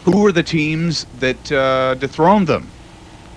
Who were the teams that dethroned them?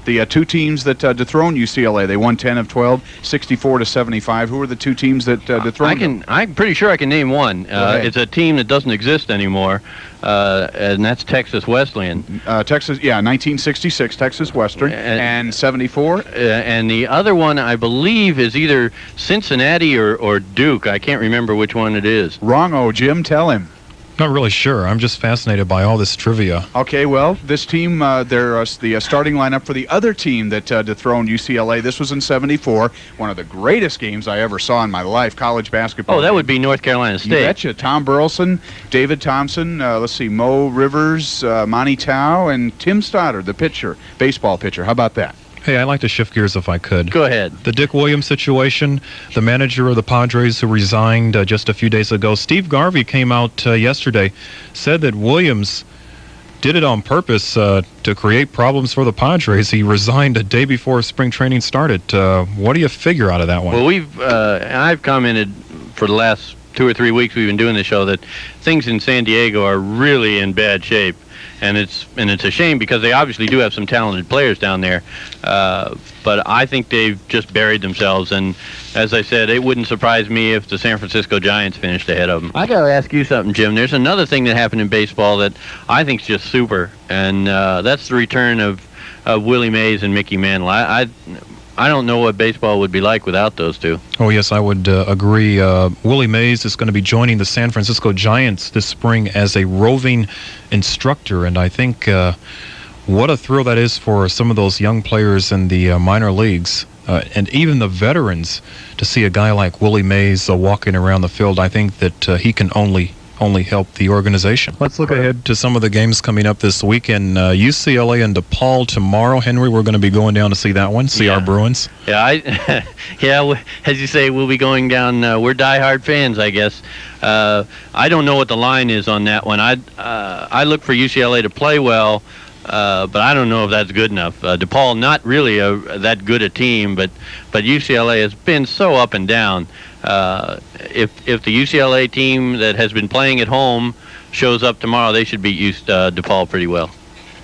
The two teams that dethroned UCLA, they won 10 of 12, 64-75. Who are the two teams that dethroned them? I'm pretty sure I can name one. It's a team that doesn't exist anymore, and that's Texas Wesleyan. Texas, 1966, Texas Western, and 74? And the other one, I believe, is either Cincinnati or Duke. I can't remember which one it is. Wrong-o, Jim, tell him. Not really sure. I'm just fascinated by all this trivia. Okay, well, this team, they're the starting lineup for the other team that dethroned UCLA. This was in 74. One of the greatest games I ever saw in my life, college basketball. Oh, that would be North Carolina State. You betcha. Tom Burleson, David Thompson, Mo Rivers, Monty Tao, and Tim Stoddard, the pitcher, baseball pitcher. How about that? Hey, I'd like to shift gears if I could. Go ahead. The Dick Williams situation, the manager of the Padres who resigned just a few days ago, Steve Garvey came out yesterday, said that Williams did it on purpose to create problems for the Padres. He resigned a day before spring training started. What do you figure out of that one? Well, I've commented for the last 2 or 3 weeks we've been doing this show that things in San Diego are really in bad shape. And it's a shame because they obviously do have some talented players down there, but I think they've just buried themselves. And as I said, it wouldn't surprise me if the San Francisco Giants finished ahead of them. I got to ask you something, Jim. There's another thing that happened in baseball that I think is just super, and that's the return of Willie Mays and Mickey Mantle. I don't know what baseball would be like without those two. Oh, yes, I would agree. Willie Mays is going to be joining the San Francisco Giants this spring as a roving instructor, and I think what a thrill that is for some of those young players in the minor leagues, and even the veterans, to see a guy like Willie Mays walking around the field. I think that he can only help the organization. Let's look ahead to some of the games coming up this weekend. UCLA and DePaul tomorrow. Henry, we're going to be going down to see that one, see our Bruins. Yeah, as you say, we'll be going down. We're diehard fans, I guess. I don't know what the line is on that one. I look for UCLA to play well, but I don't know if that's good enough. DePaul, not really that good a team, but UCLA has been so up and down. If the UCLA team that has been playing at home shows up tomorrow, they should beat DePaul pretty well.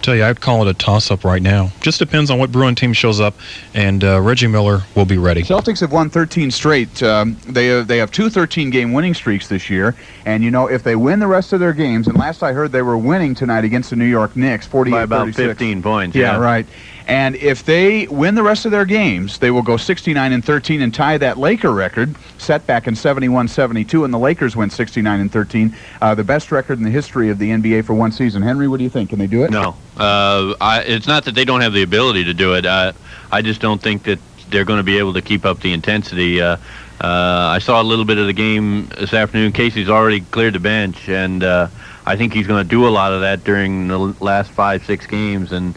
Tell you, I'd call it a toss-up right now. Just depends on what Bruin team shows up, and Reggie Miller will be ready. Celtics have won 13 straight. They have two 13-game winning streaks this year, and if they win the rest of their games, and last I heard they were winning tonight against the New York Knicks, 48-36. By about 15 points. Yeah, right. And if they win the rest of their games, they will go 69-13 and tie that Laker record set back in 71-72, and the Lakers went 69-13, the best record in the history of the NBA for one season. Henry, what do you think? Can they do it? No. It's not that they don't have the ability to do it. I just don't think that they're going to be able to keep up the intensity. I saw a little bit of the game this afternoon. Casey's already cleared the bench, and I think he's going to do a lot of that during the last 5-6 games, and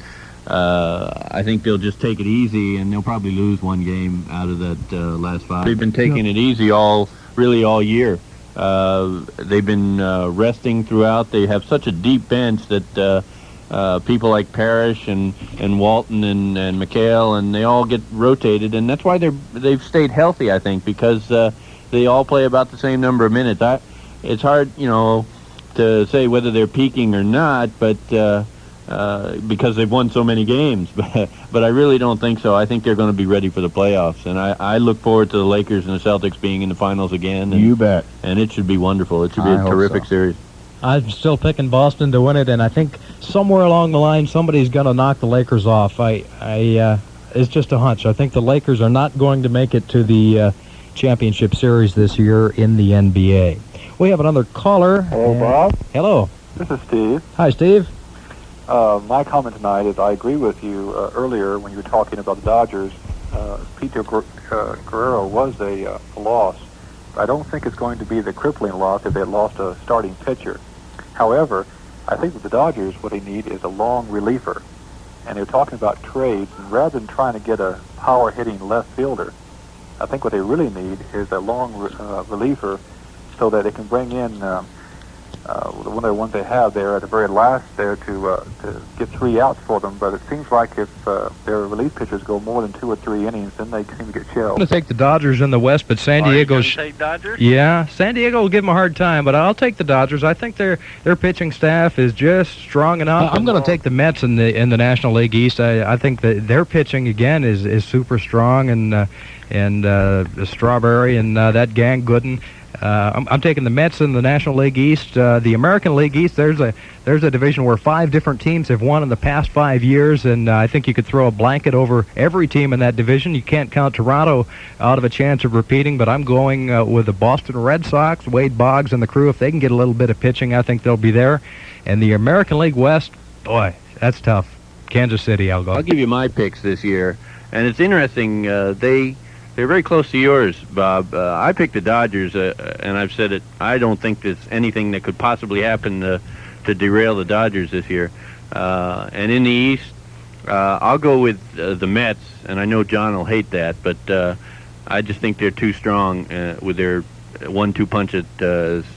I think they'll just take it easy, and they'll probably lose one game out of that last 5. They've been taking it easy all year. They've been resting throughout. They have such a deep bench that people like Parrish and Walton and McHale, and they all get rotated, and that's why they've stayed healthy, I think, because they all play about the same number of minutes. It's hard, to say whether they're peaking or not, but because they've won so many games, but I really don't think so. I think they're going to be ready for the playoffs, and I look forward to the Lakers and the Celtics being in the finals again. And, you bet. And it should be wonderful. It should be a terrific series. I'm still picking Boston to win it, and I think somewhere along the line somebody's going to knock the Lakers off. It's just a hunch. I think the Lakers are not going to make it to the championship series this year in the NBA. We have another caller. Hello, Bob. Hello. This is Steve. Hi, Steve. My comment tonight is I agree with you earlier when you were talking about the Dodgers. Peter Guerrero was a loss. I don't think it's going to be the crippling loss if they had lost a starting pitcher. However, I think with the Dodgers, what they need is a long reliever. And they're talking about trades, and rather than trying to get a power-hitting left fielder, I think what they really need is a long reliever so that they can bring in one of the ones they have there at the very last there to get 3 outs for them. But it seems like if their relief pitchers go more than 2 or 3 innings, then they seem to get I'm shelled. going to take the Dodgers in the West, but San Diego's... Take Dodgers? Yeah, San Diego will give them a hard time, but I'll take the Dodgers. I think their pitching staff is just strong enough. I'm going to take the Mets in the National League East. I think that their pitching again is super strong, and Strawberry and that gang Gooden. I'm taking the Mets in the National League East. The American League East, there's a division where 5 different teams have won in the past 5 years, and I think you could throw a blanket over every team in that division. You can't count Toronto out of a chance of repeating, but I'm going with the Boston Red Sox, Wade Boggs and the crew. If they can get a little bit of pitching, I think they'll be there. And the American League West, boy, that's tough. Kansas City, I'll go. I'll give you my picks this year, and it's interesting. They're very close to yours, Bob. I picked the Dodgers, and I've said it. I don't think there's anything that could possibly happen to derail the Dodgers this year. And in the East, I'll go with the Mets, and I know John will hate that, but I just think they're too strong with their 1-2 punch at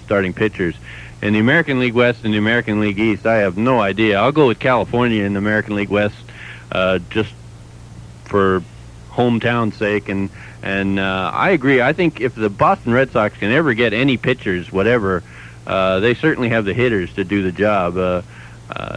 starting pitchers. In the American League West and the American League East, I have no idea. I'll go with California in the American League West just for hometown's sake, and I agree. I think if the Boston Red Sox can ever get any pitchers, whatever, they certainly have the hitters to do the job.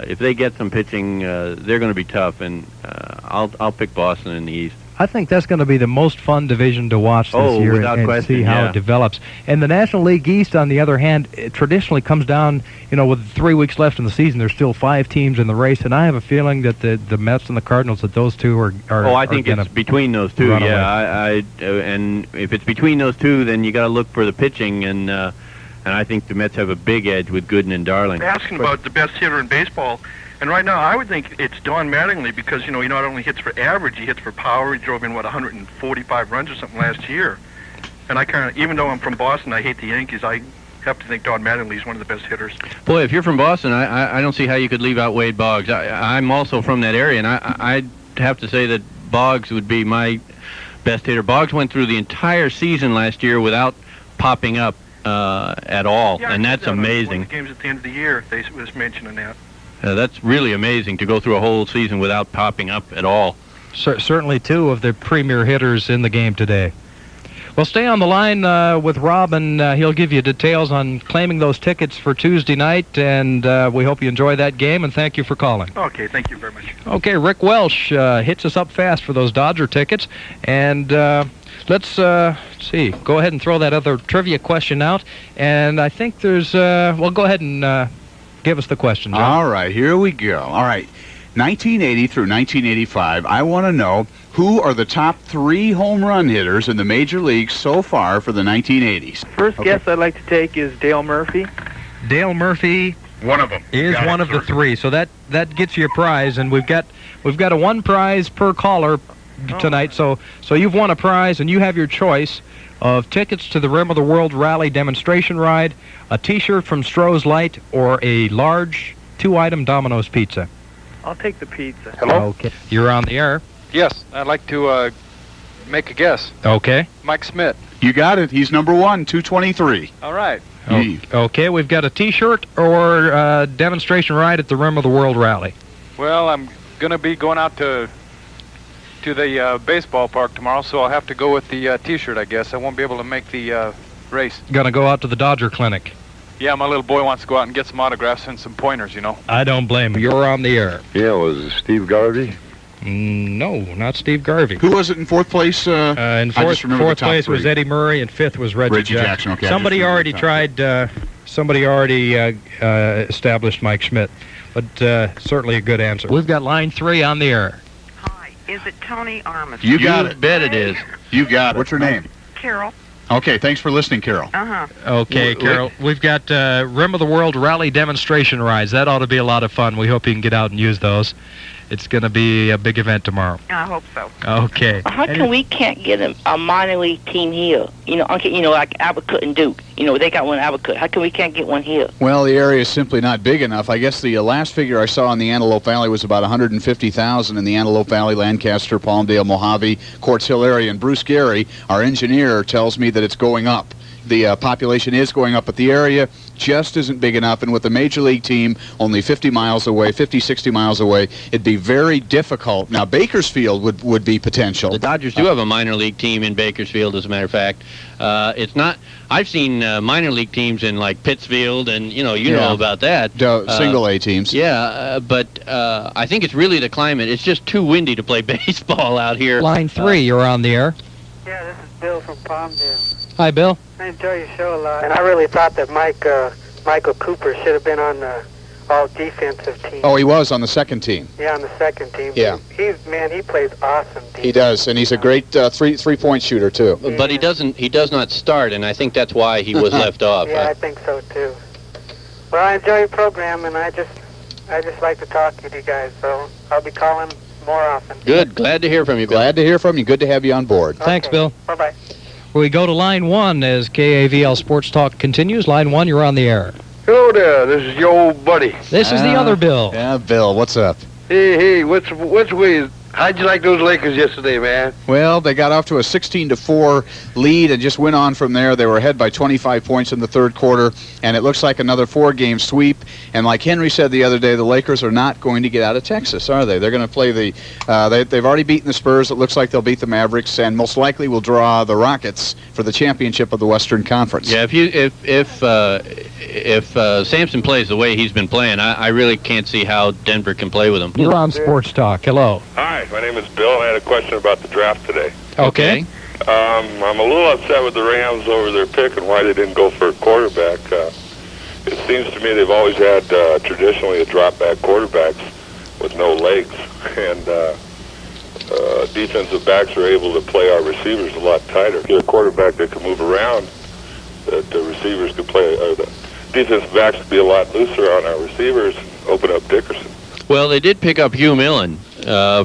If they get some pitching, they're going to be tough, and I'll pick Boston in the East. I think that's going to be the most fun division to watch this year without and question, see how it develops. And the National League East, on the other hand, it traditionally comes down, with 3 weeks left in the season, there's still 5 teams in the race, and I have a feeling that the Mets and the Cardinals, that those two are I think it's between those two, yeah. And if it's between those two, then you got to look for the pitching, and I think the Mets have a big edge with Gooden and Darling. Asking about the best hitter in baseball, and right now I would think it's Don Mattingly, because he not only hits for average, he hits for power. He drove in 145 runs or something last year. And I kind of, even though I'm from Boston, I hate the Yankees. I have to think Don Mattingly is one of the best hitters. Boy, if you're from Boston, I don't see how you could leave out Wade Boggs. I'm also from that area, and I'd have to say that Boggs would be my best hitter. Boggs went through the entire season last year without popping up at all, and that's amazing. One of the games at the end of the year, they was mentioning that. That's really amazing to go through a whole season without popping up at all. Certainly 2 of the premier hitters in the game today. Well, stay on the line with Rob, and he'll give you details on claiming those tickets for Tuesday night, and we hope you enjoy that game, and thank you for calling. Okay, thank you very much. Okay, Rick Welsh hits us up fast for those Dodger tickets, and let's see. Go ahead and throw that other trivia question out, and I think there's... well, go ahead and give us the question, John. All right, here we go. All right, 1980 through 1985, I want to know who are the top 3 home run hitters in the major leagues so far for the 1980s. First guess I'd like to take is Dale Murphy. Dale Murphy One of them is one of the 3, so that gets you a prize, and we've got a 1 prize per caller tonight. So you've won a prize, and you have your choice of tickets to the Rim of the World Rally demonstration ride, a T-shirt from Stroh's Light, or a large 2-item Domino's pizza. I'll take the pizza. Hello? Okay. You're on the air. Yes, I'd like to make a guess. Okay. Mike Schmidt. You got it. He's number 1, 223. All right. Okay, we've got a T-shirt or a demonstration ride at the Rim of the World Rally. Well, I'm going to be going out to the baseball park tomorrow, so I'll have to go with the T-shirt, I guess. I won't be able to make the race. Gonna go out to the Dodger Clinic. Yeah, my little boy wants to go out and get some autographs and some pointers, I don't blame him. You're on the air. Yeah, was it Steve Garvey? No, not Steve Garvey. Who was it in 4th place? In fourth place was Eddie Murray, and 5th was Reggie Jackson. Okay, somebody already tried. Somebody already established Mike Schmidt, but certainly a good answer. We've got line 3 on the air. Hi, is it Tony Armstrong? You got it. Bet it is. You got it. What's her name? Carol. Okay, thanks for listening, Carol. Uh-huh. Okay, Carol. We've got Rim of the World Rally demonstration rides. That ought to be a lot of fun. We hope you can get out and use those. It's going to be a big event tomorrow. I hope so. Okay. How come we can't get a minor league team here? Like Abercut and Duke. They got one in Abercut. How come we can't get one here? Well, the area is simply not big enough. I guess the last figure I saw in the Antelope Valley was about 150,000 in the Antelope Valley, Lancaster, Palmdale, Mojave, Quartz Hill area. And Bruce Gary, our engineer, tells me that it's going up. the population is going up, but the area just isn't big enough. And with the major league team only 50 miles away, 50, 60 miles away, it'd be very difficult. Now, Bakersfield would be potential. The Dodgers do have a minor league team in Bakersfield, as a matter of fact. It's not. I've seen minor league teams in like Pittsfield, and you know about that. Single A teams. But I think it's really the climate. It's just too windy to play baseball out here. Line 3, you're on the air. Yeah, this is Bill from Palmdale. Hi, Bill. I enjoy your show a lot, and I really thought that Michael Cooper should have been on the all-defensive team. Oh, he was on the second team. Yeah, on the second team. Yeah. He plays awesome defense. He does, and he's a great three-point shooter, too. But he does not start, and I think that's why he was left off. Yeah, I think so, too. Well, I enjoy your program, and I just like to talk to you guys, so I'll be calling more often. Good. Glad to hear from you, Bill. Glad to hear from you. Good to have you on board. Okay. Thanks, Bill. Bye-bye. We go to line 1 as KAVL Sports Talk continues. Line 1, you're on the air. Hello there, this is your old buddy. This is the other Bill. Yeah, Bill, what's up? Hey, what's with? How'd you like those Lakers yesterday, man? Well, they got off to a 16-4 lead and just went on from there. They were ahead by 25 points in the third quarter, and it looks like another 4-game sweep. And like Henry said the other day, the Lakers are not going to get out of Texas, are they? They're going to play they've already beaten the Spurs. It looks like they'll beat the Mavericks, and most likely will draw the Rockets for the championship of the Western Conference. Yeah, if Sampson plays the way he's been playing, I really can't see how Denver can play with him. You're on Sports Talk. Hello. Hi, my name is Bill, and I had a question about the draft today. Okay. I'm a little upset with the Rams over their pick and why they didn't go for a quarterback. It seems to me they've always had traditionally a drop-back quarterbacks with no legs, and defensive backs are able to play our receivers a lot tighter. Get a quarterback that can move around, that the receivers could play, or the defensive backs could be a lot looser on our receivers, open up Dickerson. Well, they did pick up Hugh Millen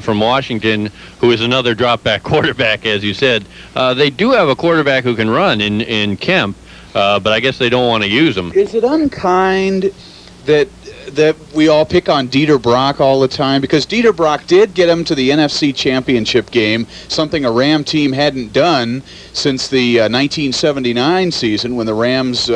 from Washington, who is another drop-back quarterback, as you said. They do have a quarterback who can run in Kemp, but I guess they don't want to use him. Is it unkind that we all pick on Dieter Brock all the time? Because Dieter Brock did get him to the NFC Championship game, something a Ram team hadn't done since the 1979 season when the Rams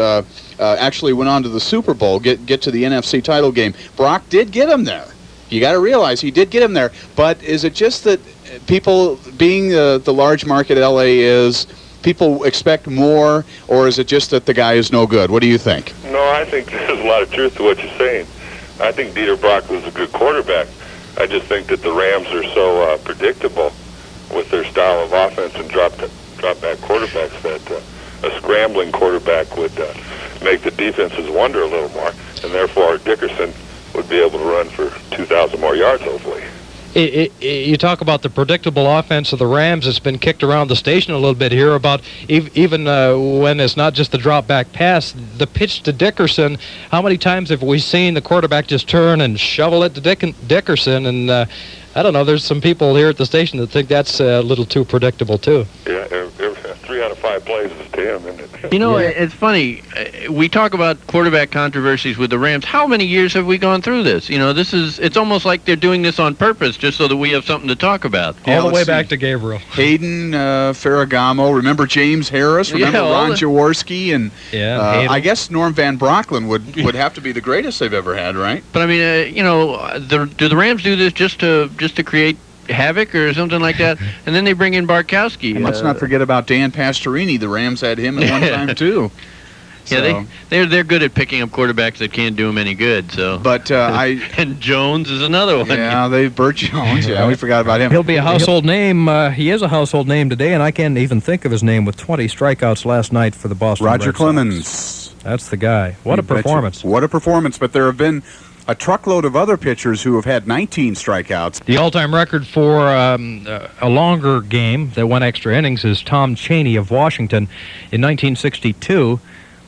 actually went on to the Super Bowl, get to the NFC title game. Brock did get him there. You got to realize he did get him there. But is it just that people, being the large market LA is, people expect more, or is it just that the guy is no good? What do you think? No, I think there's a lot of truth to what you're saying. I think Dieter Brock was a good quarterback. I just think that the Rams are so predictable with their style of offense and drop-back quarterbacks that a scrambling quarterback would make the defenses wonder a little more, and therefore Dickerson would be able to run for 2,000 more yards, hopefully. You talk about the predictable offense of the Rams. It's been kicked around the station a little bit here about even when it's not just the drop-back pass, the pitch to Dickerson. How many times have we seen the quarterback just turn and shovel it to Dickerson? And I don't know, there's some people here at the station that think that's a little too predictable, too. Yeah, 3 out of 5 plays is to him, isn't it? You know, it's funny. We talk about quarterback controversies with the Rams. How many years have we gone through this? You know, it's almost like they're doing this on purpose just so that we have something to talk about. All the way back to Gabriel. Hayden Ferragamo. Remember James Harris? Remember Ron Jaworski? And I guess Norm Van Brocklin would have to be the greatest they've ever had, right? But I mean, you know, do the Rams do this just to create havoc or something like that, and then they bring in Barkowski. And let's not forget about Dan Pastorini. The Rams had him at one time too. Yeah, they're good at picking up quarterbacks that can't do them any good. So, but and Jones is another one. Yeah, Burt Jones. Yeah, we forgot about him. He'll be a household name. He is a household name today, and I can't even think of his name with 20 strikeouts last night for the Boston Red Sox. Roger Clemens. That's the guy. What a performance! What a performance! But there have been a truckload of other pitchers who have had 19 strikeouts. The all-time record for a longer game that went extra innings is Tom Chaney of Washington. In 1962,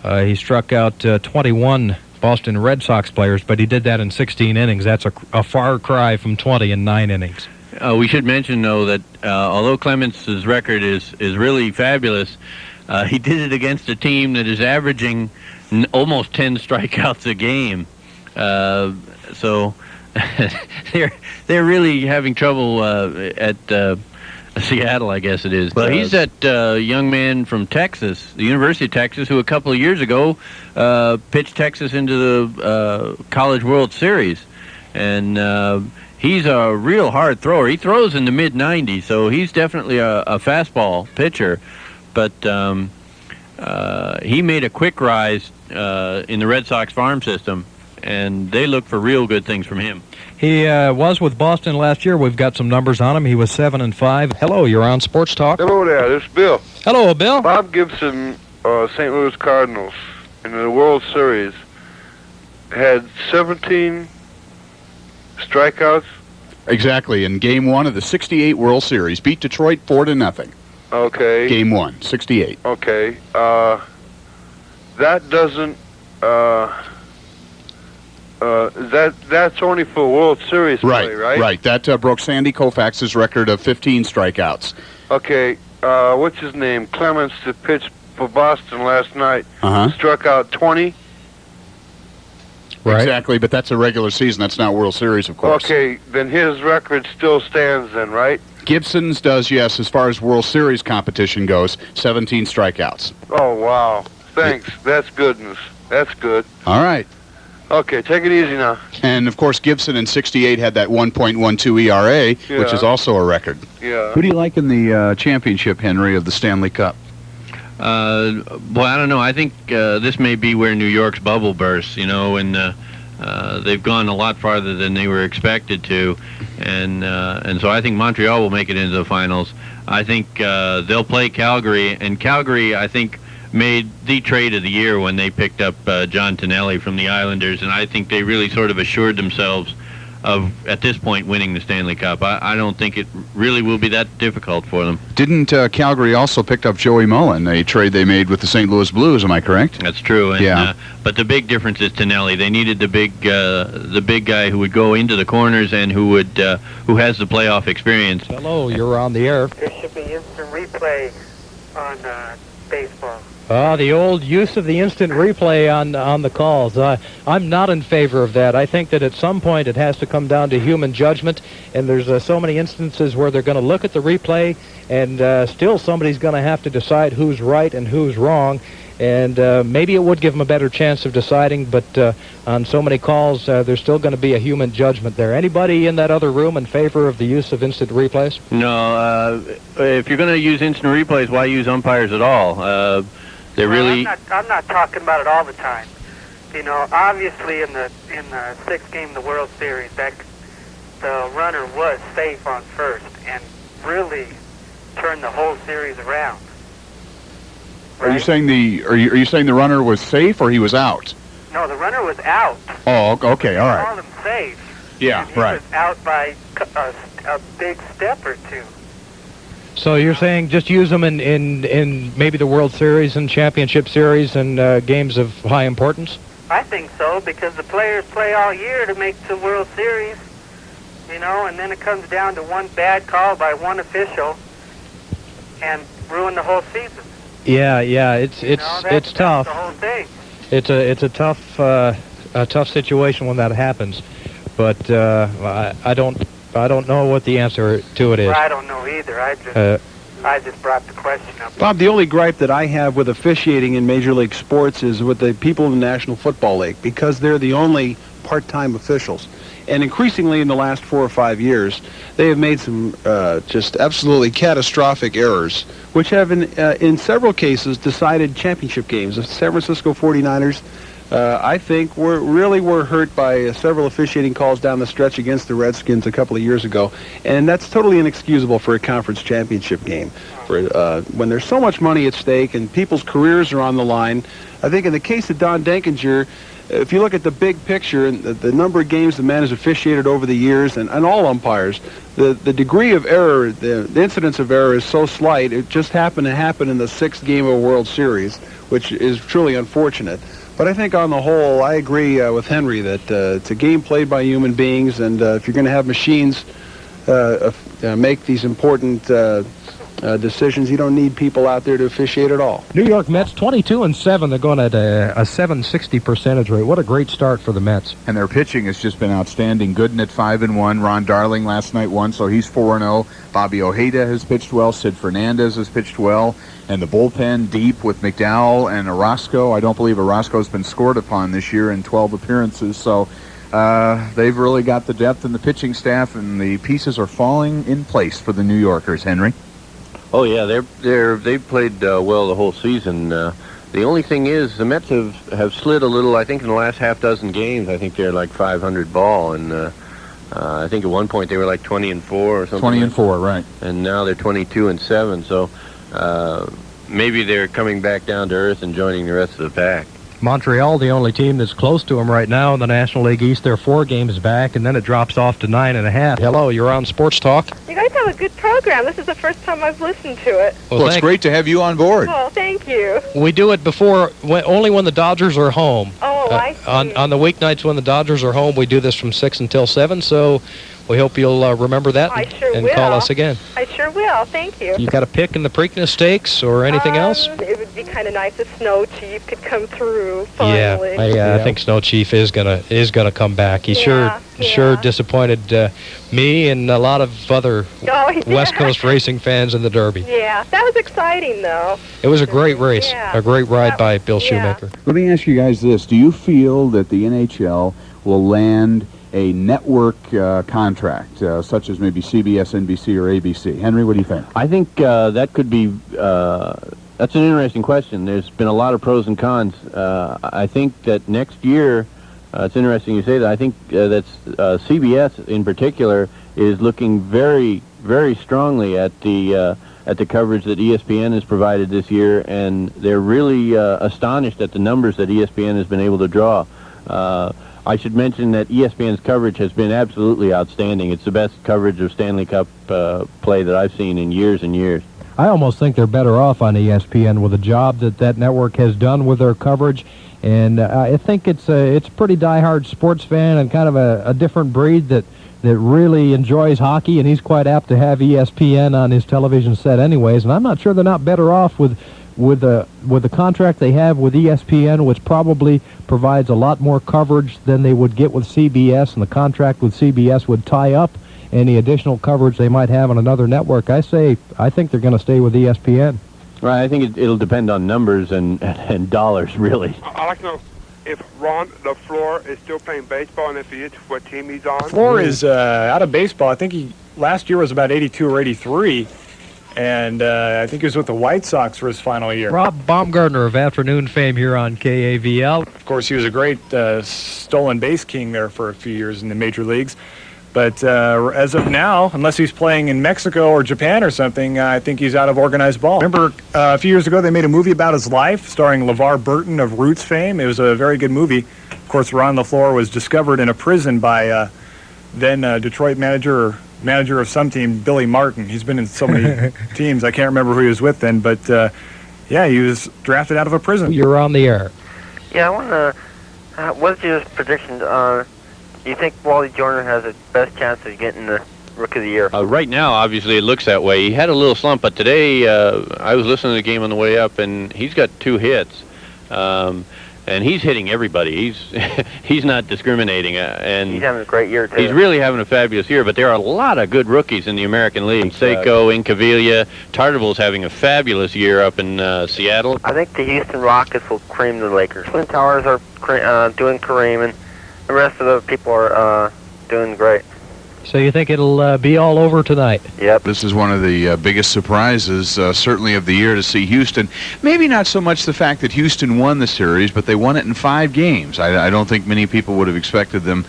he struck out 21 Boston Red Sox players, but he did that in 16 innings. That's a far cry from 20 in 9 innings. We should mention, though, that although Clemens' record is really fabulous, he did it against a team that is averaging almost 10 strikeouts a game. So they're really having trouble at Seattle, I guess it is. Well, he's that young man from Texas, the University of Texas, who a couple of years ago pitched Texas into the College World Series. And he's a real hard thrower. He throws in the mid-90s, so he's definitely a fastball pitcher. But he made a quick rise in the Red Sox farm system, and they look for real good things from him. He was with Boston last year. We've got some numbers on him. He was 7-5. Hello, you're on Sports Talk. Hello there, this is Bill. Hello, Bill. Bob Gibson, St. Louis Cardinals, in the World Series, had 17 strikeouts. Exactly, in Game 1 of the '68 World Series, beat Detroit 4-0. Okay. Game 1, '68. Okay. That doesn't. That's only for World Series play, right? Right. That broke Sandy Koufax's record of 15 strikeouts. Okay. What's his name? Clemens, that pitched for Boston last night, Uh-huh. struck out 20. Right. Exactly, but that's a regular season. That's not World Series, of course. Okay, then his record still stands then, right? Gibson's does, yes, as far as World Series competition goes, 17 strikeouts. Oh, wow. Thanks. That's goodness. That's good. All right. Okay, take it easy now. And, of course, Gibson in '68 had that 1.12 ERA, which Yeah. is also a record. Yeah. Who do you like in the championship, Henry, of the Stanley Cup? Well, I don't know. I think this may be where New York's bubble bursts, you know, and they've gone a lot farther than they were expected to. And so I think Montreal will make it into the finals. I think they'll play Calgary, and Calgary, I think, made the trade of the year when they picked up John Tonelli from the Islanders, and I think they really sort of assured themselves of, at this point, winning the Stanley Cup. I don't think it really will be that difficult for them. Didn't Calgary also pick up Joey Mullen, a trade they made with the St. Louis Blues, am I correct? That's true. And, yeah. But the big difference is Tonelli. They needed the big guy who would go into the corners and who has the playoff experience. Hello, you're on the air. There should be instant replay on baseball. The old use of the instant replay on the calls. I'm not in favor of that. I think that at some point it has to come down to human judgment, and there's so many instances where they're going to look at the replay, and still somebody's going to have to decide who's right and who's wrong. And maybe it would give them a better chance of deciding, but on so many calls, there's still going to be a human judgment there. Anybody in that other room in favor of the use of instant replays? No. If you're going to use instant replays, why use umpires at all? I'm not talking about it all the time. You know, obviously in the sixth game of the World Series, that the runner was safe on first and really turned the whole series around. Right? Are you saying are you saying the runner was safe or he was out? No, the runner was out. Oh, okay, all right. Called him safe. Yeah, and he right. was out by a big step or two. So you're saying just use them in maybe the World Series and Championship Series and games of high importance? I think so, because the players play all year to make the World Series, you know, and then it comes down to one bad call by one official and ruin the whole season. Yeah, it's tough. The whole thing. It's a tough situation when that happens, but I don't know what the answer to it is. Well, I don't know either. I just brought the question up. Bob, the only gripe that I have with officiating in Major League Sports is with the people in the National Football League, because they're the only part-time officials. And increasingly in the last 4 or 5 years, they have made some just absolutely catastrophic errors, which have in several cases decided championship games. The San Francisco 49ers, I think, were hurt by several officiating calls down the stretch against the Redskins a couple of years ago, and that's totally inexcusable for a conference championship game. When there's so much money at stake and people's careers are on the line, I think in the case of Don Denkinger, if you look at the big picture and the number of games the man has officiated over the years, and all umpires, the degree of error, the incidence of error is so slight. It just happened to happen in the 6th game of a World Series, which is truly unfortunate. But I think on the whole, I agree with Henry that it's a game played by human beings, and if you're going to have machines make these important decisions. You don't need people out there to officiate at all. New York Mets 22-7. They're going at a .760 percentage rate. What a great start for the Mets. And their pitching has just been outstanding. Gooden at 5-1. Ron Darling last night won, so he's 4-0. Bobby Ojeda has pitched well. Sid Fernandez has pitched well. And the bullpen deep with McDowell and Orozco. I don't believe Orozco's been scored upon this year in 12 appearances. So they've really got the depth in the pitching staff, and the pieces are falling in place for the New Yorkers. Henry? Oh yeah, they've played well the whole season. The only thing is the Mets have slid a little. I think in the last half dozen games, I think they're like 500 ball, and I think at one point they were like 20-4 or something. 20-4, right? And now they're 22-7. So maybe they're coming back down to earth and joining the rest of the pack. Montreal, the only team that's close to them right now in the National League East. They're 4 games back, and then it drops off to 9.5. Hello, you're on Sports Talk. You guys have a good program. This is the first time I've listened to it. Well, it's great to have you on board. Oh, thank you. We do it only when the Dodgers are home. Oh, I see. On the weeknights when the Dodgers are home, we do this from 6 until 7, so we hope you'll remember that and call us again. I sure will. Thank you. You got a pick in the Preakness Stakes or anything else? It would be kind of nice if Snow Chief could come through finally. I think Snow Chief is gonna come back. He sure disappointed me and a lot of other West Coast racing fans in the Derby. Yeah, that was exciting though. It was a great race, a great ride by Bill Shoemaker. Let me ask you guys this. Do you feel that the NHL will land a network contract, such as maybe CBS, NBC, or ABC? Henry, what do you think? I think that could be, that's an interesting question. There's been a lot of pros and cons. I think that next year, it's interesting you say that, I think that CBS in particular is looking very, very strongly at the coverage that ESPN has provided this year, and they're really astonished at the numbers that ESPN has been able to draw. I should mention that ESPN's coverage has been absolutely outstanding. It's the best coverage of Stanley Cup play that I've seen in years and years. I almost think they're better off on ESPN with the job that network has done with their coverage, and I think it's pretty diehard sports fan and kind of a different breed that really enjoys hockey, and he's quite apt to have ESPN on his television set anyways, and I'm not sure they're not better off with the contract they have with ESPN, which probably provides a lot more coverage than they would get with CBS, and the contract with CBS would tie up any additional coverage they might have on another network. I think they're going to stay with ESPN. Right, I think it'll depend on numbers and dollars, really. I'd like to know if Ron LaFleur is still playing baseball, and if he is, what team he's on. LaFleur is out of baseball. I think he last year was about 82 or 83. And I think he was with the White Sox for his final year. Rob Baumgartner of afternoon fame here on KAVL. Of course, he was a great stolen base king there for a few years in the major leagues. But as of now, unless he's playing in Mexico or Japan or something, I think he's out of organized ball. Remember, a few years ago, they made a movie about his life starring LeVar Burton of Roots fame. It was a very good movie. Of course, Ron LaFleur was discovered in a prison by then Detroit manager of some team, Billy Martin. He's been in so many teams. I can't remember who he was with then, but yeah, he was drafted out of a prison. You're on the air. Yeah, I want to, what's your prediction? Do you think Wally Joyner has the best chance of getting the Rookie of the Year? Right now, obviously, it looks that way. He had a little slump, but today I was listening to the game on the way up, and he's got 2 hits. And he's hitting everybody. He's not discriminating, and he's having a great year too. He's really having a fabulous year. But there are a lot of good rookies in the American League. Seiko, Incaviglia, Tartabull's having a fabulous year up in Seattle. I think the Houston Rockets will cream the Lakers. Twin Towers are doing Kareem, and the rest of the people are doing great. So you think it'll be all over tonight? Yep. This is one of the biggest surprises, certainly of the year, to see Houston. Maybe not so much the fact that Houston won the series, but they won it in 5 games. I don't think many people would have expected them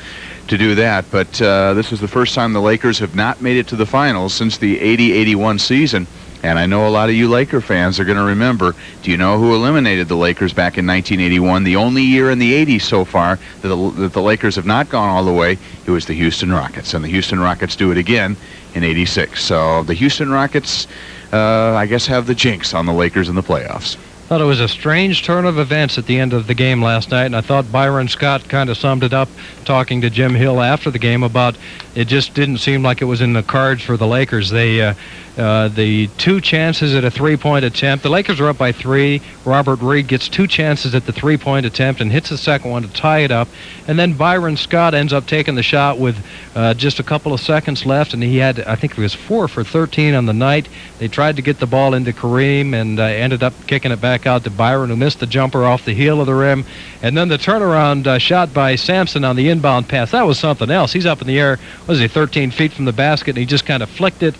to do that, but this is the first time the Lakers have not made it to the finals since the 80-81 season. And I know a lot of you Laker fans are going to remember, do you know who eliminated the Lakers back in 1981? The only year in the 80s so far that the Lakers have not gone all the way, it was the Houston Rockets. And the Houston Rockets do it again in 86. So the Houston Rockets, I guess, have the jinx on the Lakers in the playoffs. Thought it was a strange turn of events at the end of the game last night, and I thought Byron Scott kind of summed it up talking to Jim Hill after the game about it just didn't seem like it was in the cards for the Lakers. They the 2 chances at a three-point attempt. The Lakers are up by 3. Robert Reed gets 2 chances at the three-point attempt and hits the second one to tie it up. And then Byron Scott ends up taking the shot with just a couple of seconds left, and he had, I think it was 4 for 13 on the night. They tried to get the ball into Kareem and ended up kicking it back out to Byron, who missed the jumper off the heel of the rim. And then the turnaround shot by Sampson on the inbound pass. That was something else. He's up in the air, 13 feet from the basket, and he just kind of flicked it,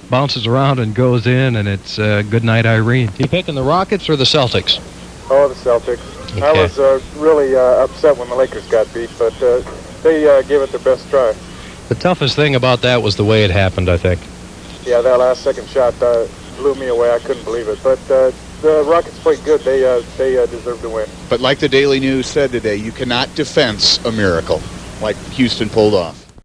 bounces around and goes in, and it's good night, Irene. You picking the Rockets or the Celtics? Oh, the Celtics. Okay. I was really upset when the Lakers got beat, but they gave it their best try. The toughest thing about that was the way it happened, I think. Yeah, that last second shot blew me away. I couldn't believe it. But the Rockets played good. They deserved to win. But like the Daily News said today, you cannot defense a miracle like Houston pulled off.